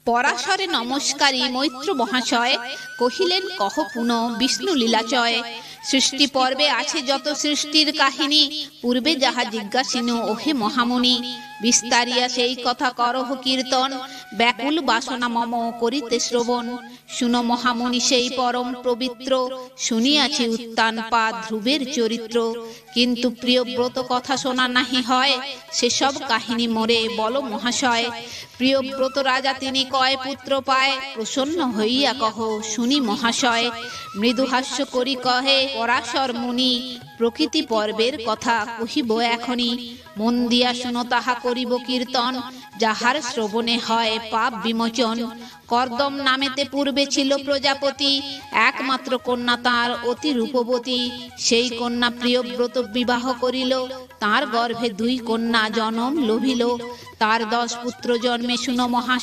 পরাশরে নমস্কারী মৈত্র মহাশয় কহিলেন, কহ পুন বিষ্ণু লীলাচয়। সৃষ্টি পর্বে আছে যত সৃষ্টির কাহিনী, পূর্বে যাহা জিজ্ঞাসিনু ওহে মহামুনি। বিস্তারিয়া সেই কথা করহ কীর্তন, ব্যাকুল বাসনা মম করিতে শ্রবণ। শুনো মহামুনি সেই পরম পবিত্র, শুনিয়াছি উত্তান পা ধ্রুবের চরিত্র। কিন্তু প্রিয়ব্রত কথা শোনা নাহি হয়, সেসব কাহিনী মোরে বলো মহাশয়। প্রিয়ব্রত রাজা তিনি কয় পুত্র পায়, প্রসন্ন হইয়া কহ শুনি মহাশয়। মৃদুহাস্য করি কহে পরাশর মুনি, প্রকৃতি পর্বের কথা কহিব এখনি। মন দিয়া শুনো তাহা করিব কীর্তন, যাহার শ্রবণে হয় পাপ বিমোচন। কর্দম নামেতে পূর্বে ছিল প্রজাপতি, একমাত্র কন্যা তাঁর অতি রূপবতী। সেই কন্যা প্রিয়ব্রত বিবাহ করিল, তাঁর গর্ভে 2 কন্যা জনম লভিল। তার 10 পুত্র জন্মে শুনো মহাশয়।